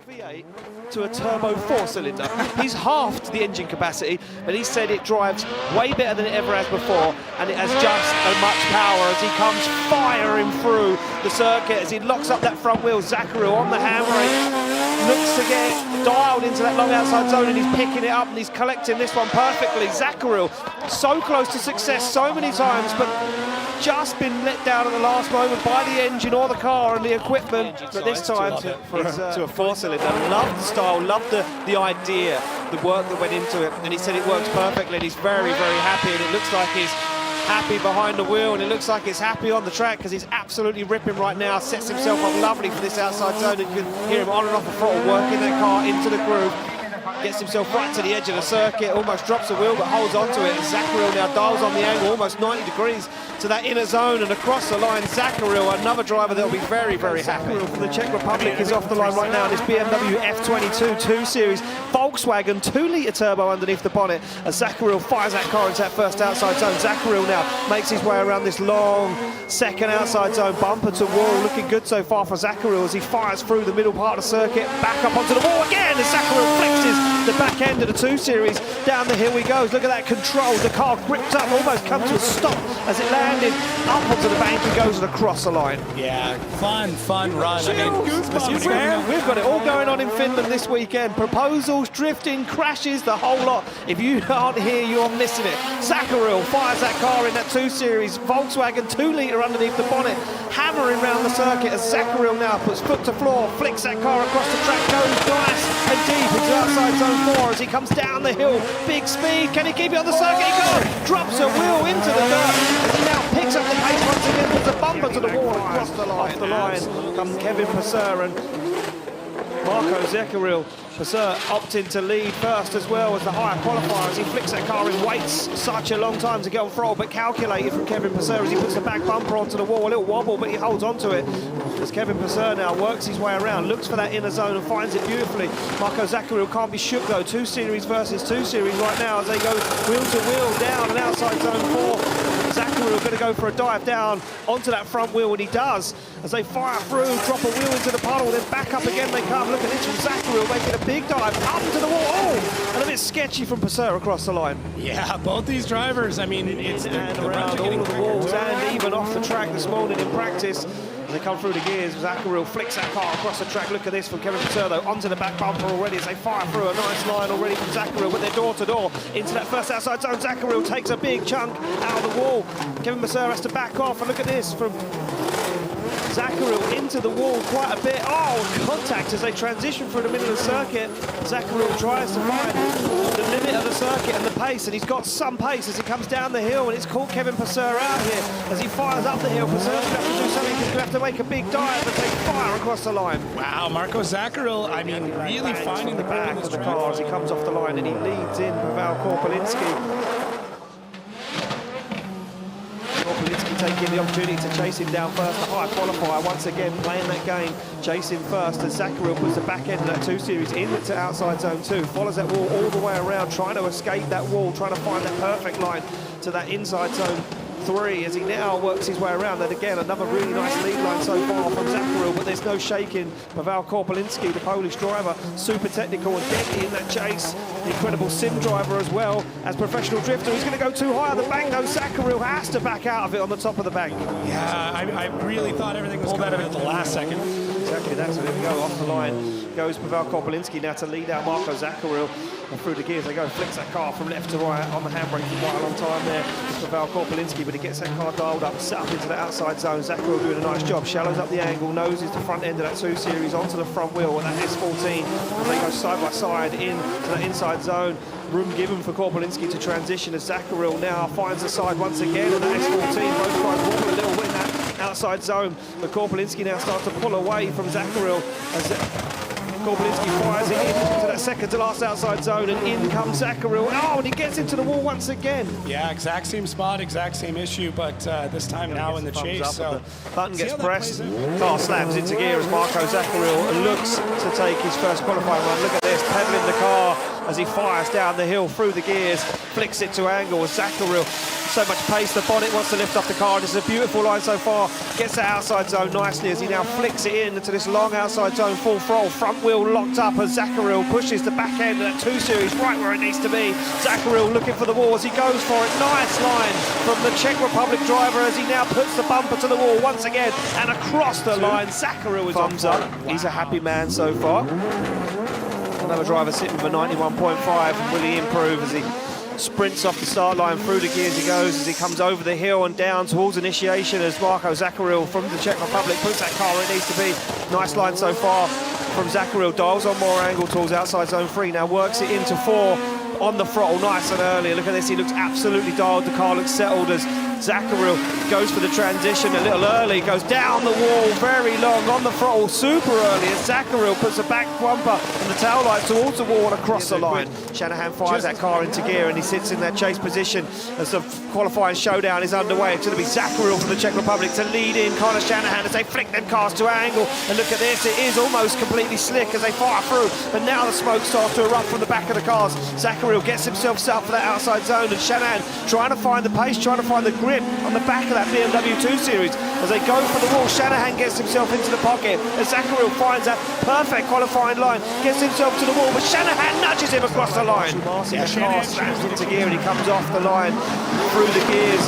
V8 to a turbo 4-cylinder. He's halved the engine capacity, but he said it drives way better than it ever has before, and it has just as much power as he comes firing through the circuit as he locks up that front wheel. Zakouril on the handbrake, looks to get dialed into that long outside zone, and he's picking it up and he's collecting this one perfectly. Zakouril so close to success so many times, but just been let down at the last moment by the engine or the car and the equipment. But this time to a 4-cylinder. Loved the style, loved the idea, the work that went into it, and he said it works perfectly, and he's very, very happy, and it looks like he's happy behind the wheel, and it looks like he's happy on the track because he's absolutely ripping right now. Sets himself up lovely for this outside zone, and you can hear him on and off the throttle, working that car into the groove. Gets himself right to the edge of the circuit, almost drops the wheel but holds onto it. Zakouril now dials on the angle almost 90 degrees to that inner zone and across the line. Zakouril, another driver that will be very, very happy. Zakouril from the Czech Republic is off the line right now. This BMW F22 2 Series Volkswagen 2-litre turbo underneath the bonnet as Zakouril fires that car into that first outside zone. Zakouril now makes his way around this long second outside zone, bumper to wall. Looking good so far for Zakouril as he fires through the middle part of the circuit, back up onto the wall again as Zakouril flexes the back end of the 2 Series. Down the hill he goes. Look at that control. The car gripped up, almost come to a stop as it landed up onto the bank and goes across the line. Yeah, fun run. I mean, we've got it all going on in Finland this weekend. Proposals, drifting, crashes, the whole lot. If you aren't here, you're missing it. Zakouril fires that car in that 2 Series Volkswagen 2-litre underneath the bonnet, hammering round the circuit as Zakouril now puts foot to floor, flicks that car across the track, goes nice and deep into outside zone 4 as he comes down the hill. Big speed, can he keep it on the circuit? He goes, drops a wheel into the dirt as he now picks up the pace once again, puts a bumper to the wall across the line. Off the line comes Kevin Passer and Marco Zakouril. Passer opting to lead first as well as the higher qualifier as he flicks that car in. Waits such a long time to get on throttle, but calculated from Kevin Passer as he puts the back bumper onto the wall. A little wobble, but he holds onto it as Kevin Passer now works his way around, looks for that inner zone and finds it beautifully. Marco Zakouril can't be shook though. 2 Series versus 2 Series right now as they go wheel to wheel down and outside zone 4. Zakouril going to go for a dive down onto that front wheel, and he does as they fire through, drop a wheel into the puddle, then back up again they come. Look at this from Zakouril making a big dive up to the wall. Oh, and a bit sketchy from Passer across the line. Yeah, both these drivers, I mean, it's and around all of the walls and even off the track this morning in practice. As they come through the gears, Zakouril flicks that car across the track. Look at this from Kevin Passer though, onto the back bumper already as they fire through a nice line already from Zakouril, but they're door to door into that first outside zone. Zakouril takes a big chunk out of the wall. Kevin Passer has to back off, and look at this from Zakouril into the wall quite a bit. Oh, contact as they transition through the middle of the circuit. Zakouril tries to find the limit of the circuit and the pace, and he's got some pace as he comes down the hill, and it's caught Kevin Passer out here as he fires up the hill. Passer's going to have to do something. He's going to have to make a big dive as they fire across the line. Wow, Marco Zakouril, I mean, really finding the back of the car as he comes off the line, and he leads in Pavel Korpelinski. Korpelinski taking the opportunity to chase him down first. The high qualifier once again playing that game, chasing first as Zakouril puts the back end of that 2 Series into outside zone 2, follows that wall all the way around, trying to escape that wall, trying to find that perfect line to that inside zone 3 as he now works his way around. And again, another really nice lead line so far from Zakouril, but there's no shaking. Pavel Korpelinski, the Polish driver, super technical and deadly in that chase. Incredible sim driver as well as professional drifter. He's going to go too high on the bank though. Zakouril has to back out of it on the top of the bank. Yeah, I really thought everything was coming out at the last second. Exactly that, so there we go, off the line goes Pavel Korpelinski now to lead out Marco Zakouril. And through the gears they go, flicks that car from left to right on the handbrake for quite a long time there. It's Pavel Korpelinski, but he gets that car dialed up, set up into the outside zone. Zakouril doing a nice job, shallows up the angle, noses the front end of that 2 Series onto the front wheel with that S14. And they go side by side into that inside zone. Room given for Korpelinski to transition as Zakouril now finds the side once again on that S14. Both cars wobble a little bit in that outside zone, but Korpelinski now starts to pull away from Zakouril as Korpelinski fires it into that second to last outside zone, and in comes Zakouril. Oh, and he gets into the wall once again. Yeah, exact same spot, exact same issue, but this time now in the chase. So the button gets pressed, car slams into gear as Marco Zakouril looks to take his first qualifying run. Look at this, pedaling the car as he fires down the hill through the gears, flicks it to angle with Zakouril. So much pace, the bonnet wants to lift off the car. This is a beautiful line so far. Gets that outside zone nicely as he now flicks it into this long outside zone, full throttle, front wheel locked up as Zakouril pushes the back end of that 2 Series right where it needs to be. Zakouril looking for the wall as he goes for it. Nice line from the Czech Republic driver as he now puts the bumper to the wall once again and across the line. Zakouril is thumbs up. Wow. He's a happy man so far. Another driver sitting for 91.5. Will he improve as he sprints off the start line, through the gears he goes as he comes over the hill and down towards initiation as Marko Zakouril from the Czech Republic puts that car where it needs to be. Nice line so far from Zakouril, dials on more angle towards outside zone 3, now works it into 4 on the throttle, nice and early. Look at this, he looks absolutely dialed, the car looks settled as Zakouril goes for the transition a little early, goes down the wall very long on the throttle super early as Zakouril puts the back bumper and the tail light towards the wall and across the line. Shanahan fires that car into gear and he sits in that chase position as the qualifying showdown is underway. It's going to be Zakouril from the Czech Republic to lead in Conor Shanahan as they flick them cars to angle, and look at this, it is almost completely slick as they fire through, but now the smoke starts to erupt from the back of the cars. Zakouril gets himself set up for that outside zone and Shanahan trying to find the pace, trying to find the grip on the back of that BMW 2 Series as they go for the wall. Shanahan gets himself into the pocket as Zakouril finds that perfect qualifying line, gets himself to the wall, but Shanahan nudges him across the line. The car slams into gear and he comes off the line through the gears.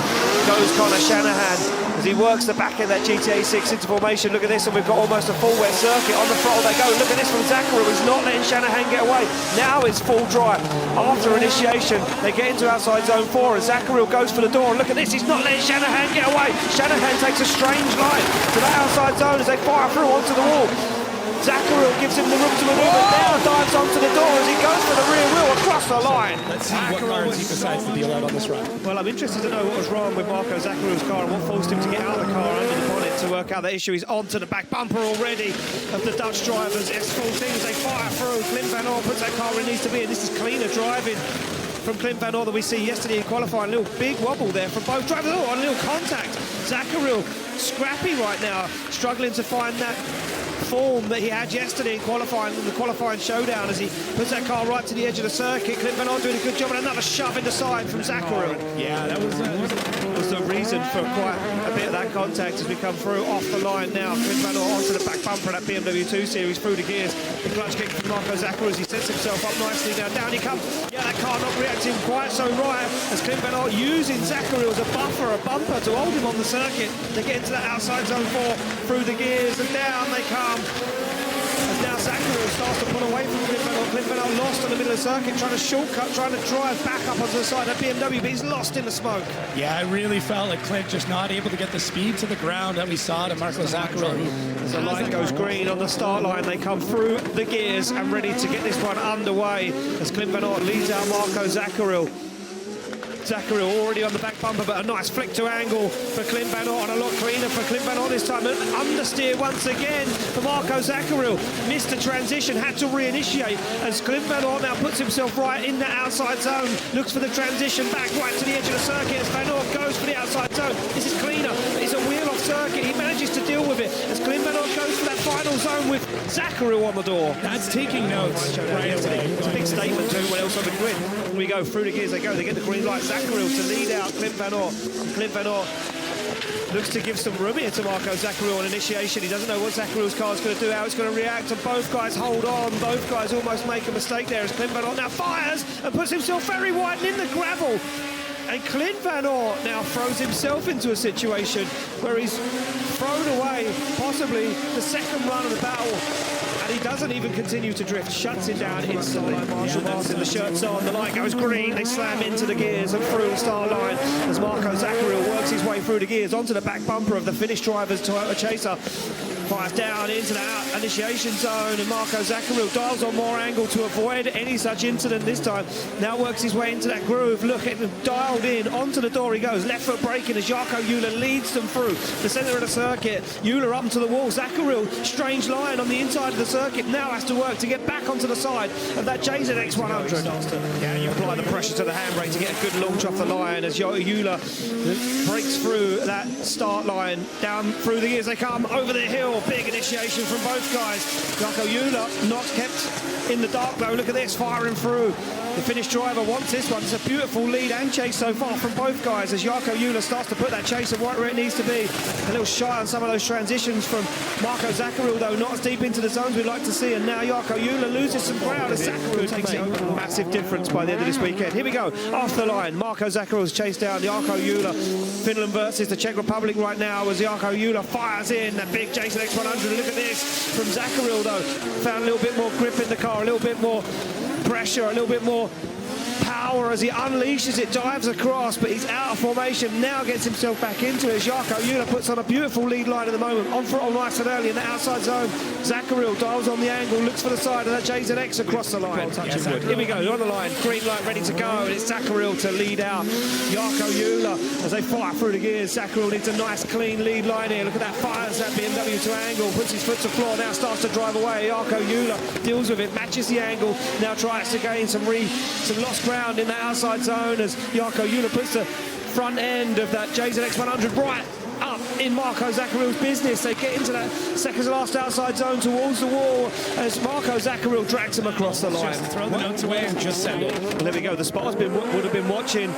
Goes Conor Shanahan as he works the back of that GTA 6 into formation. Look at this, and we've got almost a full wet circuit. On the throttle they go. Look at this from Zakouril. He's not letting Shanahan get away. Now it's full dry. After initiation, they get into outside zone 4 and Zakouril goes for the door. And look at this, he's not letting Shanahan get away. Shanahan takes a strange line to that outside zone as they fire through onto the wall. Zakouril gives him the room to maneuver, now dives onto the door as he goes for the rear wheel across the line. Let's see what cards he decides to deal out on this run. Well, I'm interested to know what was wrong with Marko Zakouril's car and what forced him to get out of the car under the bonnet to work out that issue. He's onto the back bumper already of the Dutch drivers. S14 as they fire through. Clint Van Orr puts that car where it needs to be, and this is cleaner driving from Clint Van Orr that we see yesterday in qualifying. A little big wobble there from both drivers. Oh, a little contact. Zakouril scrappy right now, struggling to find that form that he had yesterday in qualifying, in the qualifying showdown, as he puts that car right to the edge of the circuit. Clint Van Orr doing a good job, and another shove in the side from Zakouril. Yeah, that was the reason for quite a bit of that contact as we come through off the line now. Clint Van Orr onto the back bumper of that BMW 2 Series through the gears. The clutch kick from Marko Zakouril as he sets himself up nicely now. Down he comes. Yeah, that car not reacting quite so right as Clint Van Orr using Zakouril as a buffer, a bumper to hold him on the circuit. They get into that outside zone 4 through the gears and down they come. As now Zakouril starts to pull away from Clint Van Orr. Clint Van Orr lost in the middle of the circuit, trying to shortcut, trying to drive back up onto the side of that BMW, but he's lost in the smoke. Yeah, I really felt like Clint just not able to get the speed to the ground that we saw to Marko Zakouril. As the light goes green on the start line, they come through the gears and ready to get this one underway as Clint Van Orr leads out Marko Zakouril. Zakouril already on the back bumper, but a nice flick to angle for Clint Van Orr and a lot cleaner for Clint Van Orr this time. An understeer once again for Marko Zakouril. Missed the transition, had to reinitiate as Clint Van Orr now puts himself right in the outside zone. Looks for the transition back right to the edge of the circuit as Van Orr goes for the outside zone. This is cleaner. It's a wheel off circuit. He manages to deal with it as Clint Van Orr goes for that final zone with Zakouril on the door. That's taking notes right away. It's a big statement to everyone else on the grid. We go through the gears, they get the green light. Zakouril to lead out Clint Van Orr. Clint Van Orr looks to give some room here to Marko Zakouril on initiation. He doesn't know what Zakouril's car is going to do, how it's going to react, and both guys hold on. Both guys almost make a mistake there as Clint Van Orr now fires and puts himself very wide and in the gravel. And Clint Van Orr now throws himself into a situation where he's thrown away possibly the second run of the battle. And he doesn't even continue to drift, shuts it down instantly. Marshall Martin, the shirt's on, the light goes green, they slam into the gears and through the start line as Marko Zakouril works his way through the gears onto the back bumper of the Finnish driver's Toyota Chaser. Fires down into the initiation zone and Marko Zakouril dials on more angle to avoid any such incident this time. Now works his way into that groove. Look at him dialed in, onto the door he goes. Left foot braking as Jarkko Uhlir leads them through the centre of the circuit. Uhlir up to the wall. Zakouril, strange line on the inside of the circuit, now has to work to get back onto the side of that JZX 100. Yeah, you apply the pressure to the handbrake to get a good launch off the line as Uhlir breaks through that start line. Down through the gears they come, over the hill. door. Big initiation from both guys. Zakouril not kept in the dark though. Look at this, firing through. The Finnish driver wants this one. It's a beautiful lead and chase so far from both guys as Zakouril starts to put that chase right where it needs to be. A little shy on some of those transitions from Marco Zakouril though, not as deep into the zones we'd like to see, and now Zakouril loses some ground as Zakouril takes it over. Massive difference by the end of this weekend. Here we go, off the line. Marco Zakouril's chased down Zakouril. Finland versus the Czech Republic right now as Zakouril fires in that big Jason X100. Look at this from Zakouril though. Found a little bit more grip in the car, a little bit more pressure, a little bit more power as he unleashes it, dives across, but he's out of formation, now gets himself back into it. Zakouril puts on a beautiful lead line at the moment, on throttle nice and early in the outside zone. Zakouril dials on the angle, looks for the side of that Jason X across the line. Here we go, on the line, green light ready to go, and it's Zakouril to lead out Zakouril as they fire through the gears. Zakouril needs a nice clean lead line here. Look at that, fires that BMW to angle, puts his foot to floor, now starts to drive away. Zakouril deals with it, matches the angle, now tries to gain some lost ground in that outside zone as Zakouril puts the front end of that Jason X100 right up in Marco Zakouril's business. They get into that second to last outside zone towards the wall as Marco Zakouril drags him across the line. Just throw the notes away and just send it. Well, there we go. The spotters would have been watching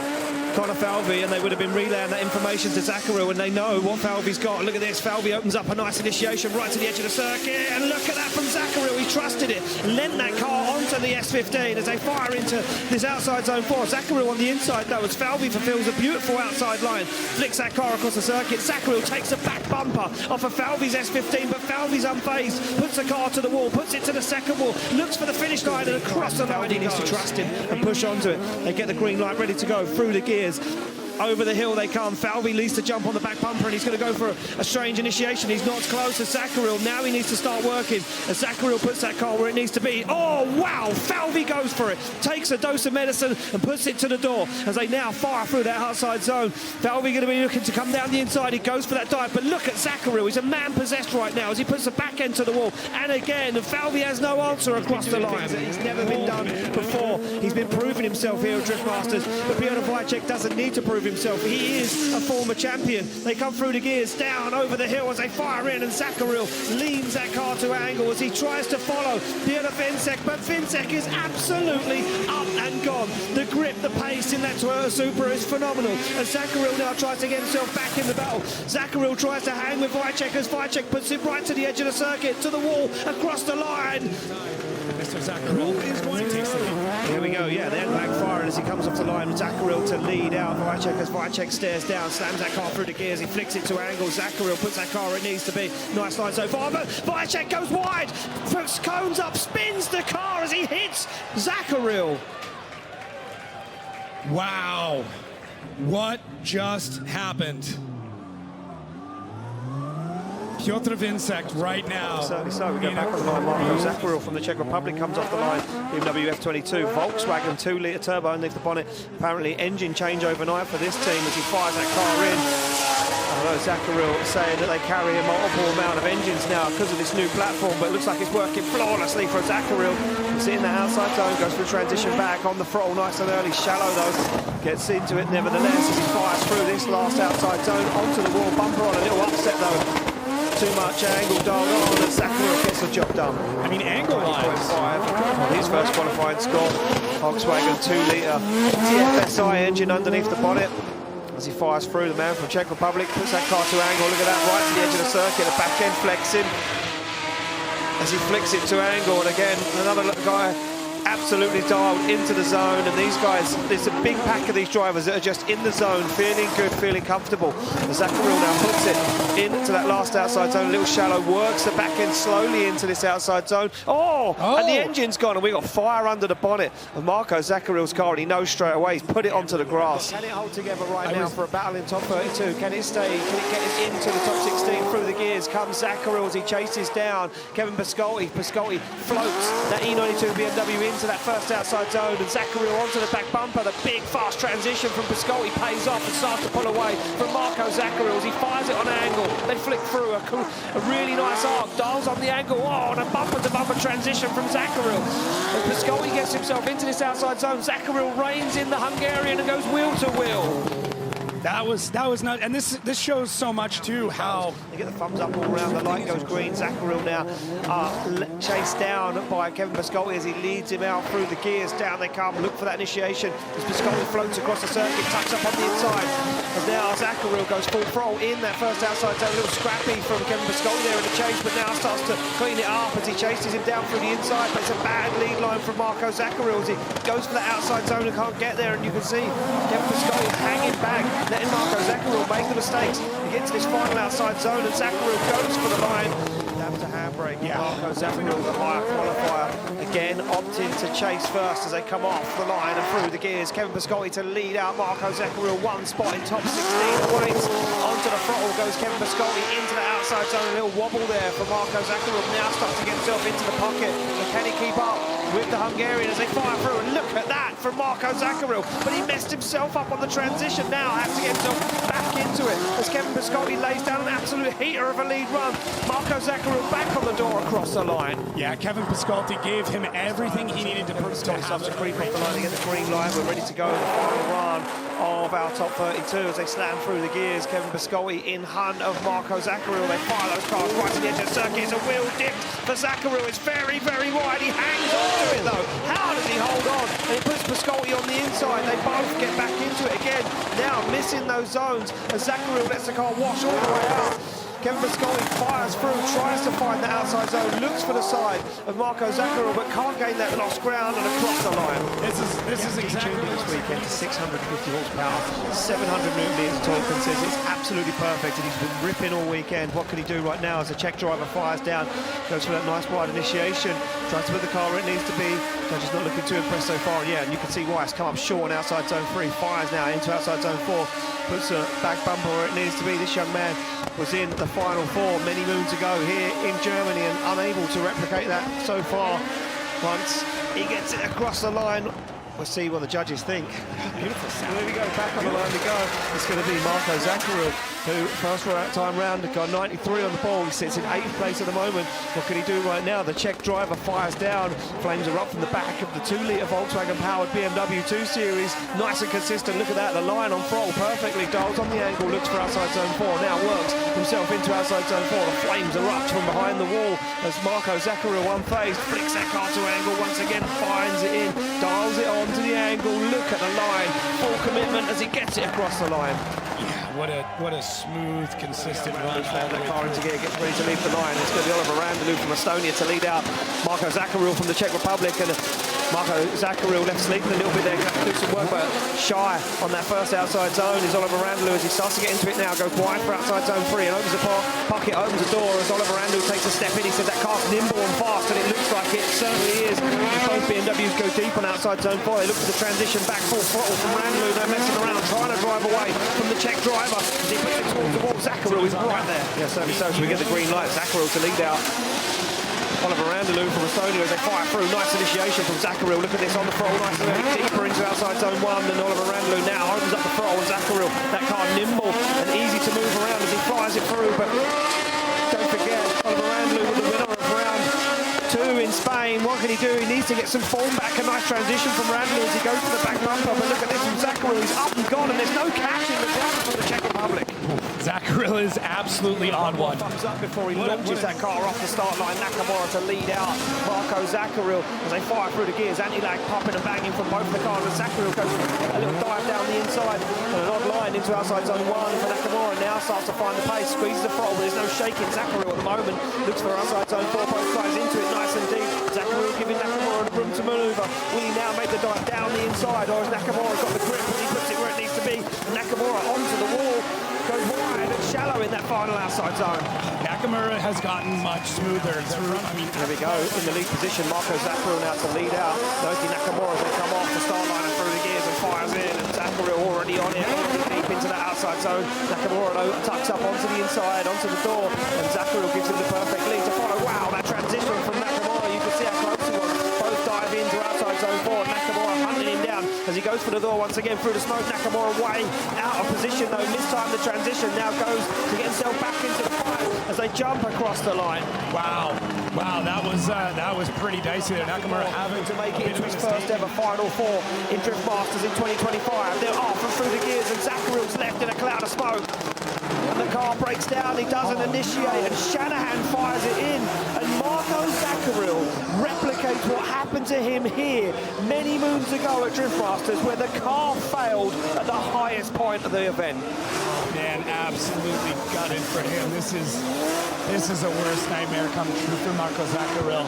Connor Falvey, and they would have been relaying that information to Zakouril, and they know what Falvey's got. Look at this, Falvey opens up a nice initiation right to the edge of the circuit, and look at that from Zakouril. He trusted it, lent that car onto the S15 as they fire into this outside zone 4. Zakouril on the inside though, as Falvey fulfills a beautiful outside line, flicks that car across the circuit. Zakouril takes a back bumper off of Falvey's S15, but Falvey's unfazed, puts the car to the wall, puts it to the second wall, looks for the finish line, and across the line he needs to trust him and push onto it. They get the green light ready to go through the gears. Over the hill they come. Falvey leads to jump on the back bumper, and he's going to go for a strange initiation. He's not as close as Zakouril. Now he needs to start working as Zakouril puts that car where it needs to be. Oh, wow! Falvey goes for it. Takes a dose of medicine and puts it to the door as they now fire through that outside zone. Falvey going to be looking to come down the inside. He goes for that dive, but look at Zakouril. He's a man possessed right now as he puts the back end to the wall. And again, Falvey has no answer across the line. He's never been done before. He's been proving himself here at Drift Masters, but Piotr Wojciech doesn't need to prove himself. He is a former champion. They come through the gears, down over the hill as they fire in, and Zakouril leans that car to angle as he tries to follow Piotr Vincek, but Vincek is absolutely up and gone. The grip, the pace in that Toyota Supra is phenomenal, and Zakouril now tries to get himself back in the battle. Zakouril tries to hang with Wojciech as Wojciech puts it right to the edge of the circuit, to the wall, across the line. Mr. Zakouril is going to take the lead. Here we go, yeah, the end backfiring as he comes off the line. Zakouril to lead out Wojciech as Wojciech stares down, slams that car through the gears, he flicks it to angle. Zakouril puts that car where it needs to be. Nice line so far, but Wojciech goes wide, puts cones up, spins the car as he hits Zakouril. Wow. What just happened? Piotr Vincek right now. Certainly so. We go back on the line. Marco Zakouril from the Czech Republic comes off the line. BMW F22, Volkswagen 2-litre turbo underneath the bonnet. Apparently engine change overnight for this team as he fires that car in. Although Zakouril saying that they carry a multiple amount of engines now because of this new platform, but it looks like it's working flawlessly for Zakouril. He's in the outside zone, goes for a transition back on the throttle nice and early, shallow though. Gets into it nevertheless as he fires through this last outside zone onto the wall, bumper on, a little upset though. Too much angle dialed on, and Zakouril gets the job done. I mean, angle-wise. On his first qualifying score. Volkswagen 2-litre TFSI engine underneath the bonnet. As he fires through, the man from Czech Republic puts that car to angle. Look at that, right to the edge of the circuit. The back end flexing as he flicks it to angle. And again, another guy absolutely dialed into the zone, and these guys, there's a big pack of these drivers that are just in the zone, feeling good, feeling comfortable. Zakouril now puts it into that last outside zone, a little shallow, works the back end slowly into this outside zone. And the engine's gone, and we got fire under the bonnet of Marco Zakouril's car, and he knows straight away he's put it onto the grass. Can it hold together right now for a battle in top 32? Can it stay? Can it get it into the top 16 through the gears? Comes Zakouril as he chases down Kevin Pascotti. Pascotti floats that E92 BMW into that first outside zone, and Zakouril onto the back bumper. The big fast transition from Pascotti pays off and starts to pull away from Marco Zakouril as he fires it on an angle. They flick through a really nice arc, dials on the angle, and a bumper-to-bumper transition from Zakouril. And Pascotti gets himself into this outside zone. Zakouril reins in the Hungarian and goes wheel to wheel. That was not, and this shows so much too how get the thumbs up all around. The light goes green. Zakouril now chased down by Kevin Pascotti as he leads him out through the gears. Down they come. Look for that initiation as Pascotti floats across the circuit, tucks up on the inside. As now Zakouril goes full throttle in that first outside zone. A little scrappy from Kevin Pascotti there in the chase, but now starts to clean it up as he chases him down through the inside. But it's a bad lead line from Marco Zakouril as he goes for that outside zone and can't get there. And you can see Kevin Pascotti hanging back, letting Marco Zakouril make the mistakes. He gets to this final outside zone and Zakouril goes for the line. That's a handbrake. Yeah. Marco Zakouril, the higher qualifier, again opting to chase first as they come off the line and through the gears. Kevin Pascotti to lead out Marco Zakouril, one spot in top 16 points. Onto the throttle goes Kevin Pascotti into the outside zone. A little wobble there for Marco Zakouril. Now starts to get himself into the pocket. And can he keep up with the Hungarian as they fire through? And look at that from Marco Zakouril. But he messed himself up on the transition. Now has to get himself back into it as Kevin Pascotti lays down an absolute heater of a lead run. Marco Zakouril back on the door across the line. Yeah, Kevin Pascotti gave him everything he needed to prove to have to creep off the line to get the green light. We're ready to go in the final run of our top 32 as they slam through the gears. Kevin Pascotti in hunt of Marco Zakouril. They fire those cars right to the edge of the circuit. It's a wheel dip for Zakouril. It's very, very wide. He hangs on to it though. How does he hold on? And he puts Pascotti on the inside. They both get back into it again. Now missing those zones as Zakouril lets the car wash all the way out. Kevin Pascotti fires through, tries to find the outside zone, looks for the side of Marco Zakouril, but can't gain that lost ground and across the line. This is exactly this weekend to 650 horsepower, 700 newton meters of torque, and says it's absolutely perfect, and he's been ripping all weekend. What can he do right now as the Czech driver fires down, goes for that nice wide initiation, tries to put the car where it needs to be. Judge is not looking too impressed so far. Yeah, and you can see why. It's come up short on outside zone 3, fires now into outside zone 4, puts a back bumper where it needs to be. This young man was in the final 4 many moons ago here in Germany and unable to replicate that so far. Once he gets it across the line, we'll see what the judges think. Beautiful sound. There we go, back on the line we go. It's going to be Marco Zakouril, who first time round got 93 on the ball. He sits in 8th place at the moment. What can he do right now? The Czech driver fires down. Flames are up from the back of the 2-litre Volkswagen-powered BMW 2 Series. Nice and consistent. Look at that. The line on throttle perfectly. Dials on the angle. Looks for outside zone 4. Now works himself into outside zone 4. The flames erupt from behind the wall as Marco Zakouril, one-phased, flicks that car to angle once again, finds it in, dials it on to the angle. Look at the line. Full commitment as he gets it across the line. Yeah, what a smooth, consistent run. The car into gear, gets ready to leave the line. It's going to be Oliver Randalou from Estonia to lead out Marco Zakouril from the Czech Republic. And Marco Zakouril left sleeping a little bit there, going to have to do some work, but shy on that first outside zone is Oliver Randalou as he starts to get into it now. Goes wide for outside zone 3 and opens the pocket, opens the door as Oliver Randalou takes a step in. He says that car's nimble and fast, and it looks like it certainly is. Both BMWs go deep on outside zone 4. They look for the transition back, full throttle from Randalou. They're messing around, trying to drive away from the Czech driver as he puts it towards the wall. Zakouril is right there. Yeah, certainly so. So we get the green light. Zakouril to lead out Oliver Randalou from Estonia as they fire through. Nice initiation from Zakouril. Look at this on the throttle, nice and deeper into outside zone 1. And Oliver Randalou now opens up the throttle. And Zakouril, that car nimble and easy to move around as he flies it through. But don't forget, Oliver Randalou was the winner of round 2 in Spain. What can he do? He needs to get some form back. A nice transition from Randalou as he goes for the back bumper. But look at this from Zakouril. He's up and gone, and there's no catching the driver from the Czech Republic. Zakouril is absolutely on one. Thumbs up before he launches that car off the start line. Nakamura to lead out Marco Zakouril as they fire through the gears. Anti-lag popping and banging from both the cars. And Zakouril goes a little dive down the inside and an odd line into outside zone 1 for Nakamura. Now starts to find the pace, squeezes the throttle, but there's no shaking. Zakouril at the moment looks for outside zone 4. Both guys into it nice and deep. Zakouril giving Nakamura the room to manoeuvre. Will he now make the dive down the inside, or has Nakamura got the grip and he puts it where it needs to be? And Nakamura onto the wall. Goes wide and shallow in that final outside zone. Nakamura has gotten much smoother through. Here we go in the lead position. Marco Zakouril now to lead out. Noki Nakamura as they come off the start line and through the gears and fires in. And Zakouril already on it, already deep into that outside zone. Nakamura tucks up onto the inside, onto the door, and Zakouril gives him the perfect lead to follow. Wow, that transition from Nakamura, you can see how close he was. Both dive into outside zone 4. Nakamura hunting him down as he goes for the door once again through the smoke. Nakamura way out of position though. Mistime the transition, now goes to get himself back into the fight as they jump across the line. Wow, that was pretty dicey there. Nakamura having to make it into his first ever Final Four in Drift Masters in 2025. They're off and through the gears, and Zakouril's left in a cloud of smoke. And the car breaks down, he doesn't initiate, and Shanahan fires it in. And Marco Zakouril replicates what happened to him here many moons ago at Drift Masters, where the car failed at the highest point of the event. Man, absolutely gutted for him. This is the worst nightmare come true for Marco Zakouril.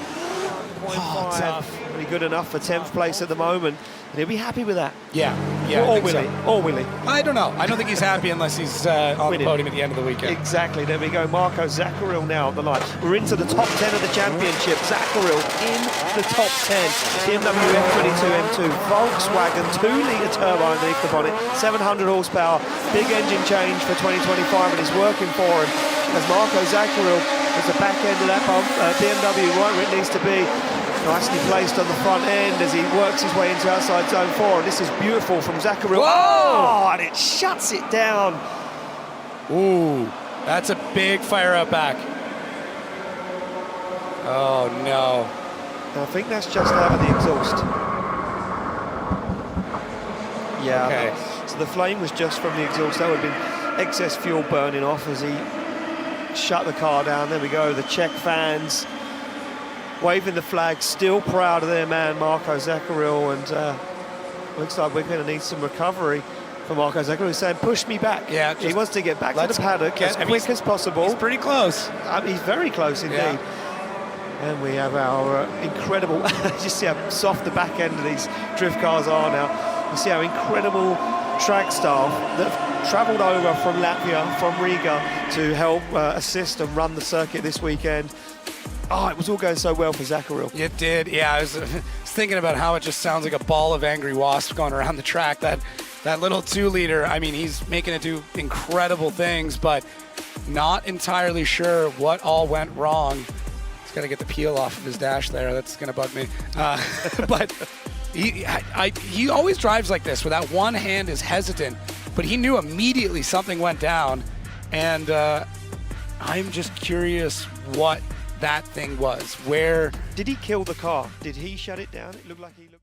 0.5. Tough. Really good enough for 10th place at the moment, and he'll be happy with that. Yeah. Or will he? I don't know. I don't think he's happy unless he's on the podium at the end of the weekend. Exactly. There we go. Marco Zakouril now on the line. We're into the top 10 of the championship. Zakouril in the top 10. BMW F22 M2 Volkswagen 2-litre turbo underneath the bonnet, 700 horsepower, big engine change for 2025, and it's working for him. As Marco Zakouril is the back end of that BMW right where it needs to be. Nicely placed on the front end as he works his way into outside zone 4. And this is beautiful from Zakouril. Oh, and it shuts it down. Ooh, that's a big fire up back. Oh, no. I think that's just out of the exhaust. Yeah. Okay. So the flame was just from the exhaust. That would have been excess fuel burning off as he shut the car down. There we go. The Czech fans waving the flag, still proud of their man Marco Zakouril, and looks like we're going to need some recovery for Marco Zakouril. He's saying, push me back. Yeah, he wants to get back to the paddock as quick as possible. He's pretty close. He's very close indeed. Yeah. And we have our incredible, just see how soft the back end of these drift cars are now. You see how incredible track staff that have travelled over from Latvia, from Riga, to help assist and run the circuit this weekend. Oh, it was all going so well for Zakouril. It did, yeah. I was thinking about how it just sounds like a ball of angry wasps going around the track. That little 2-liter, I mean, he's making it do incredible things, but not entirely sure what all went wrong. He's got to get the peel off of his dash there. That's going to bug me. But he always drives like this, where that one hand is hesitant, but he knew immediately something went down, and I'm just curious what that thing was. Where did he kill the car? Did he shut it down? It looked like he looked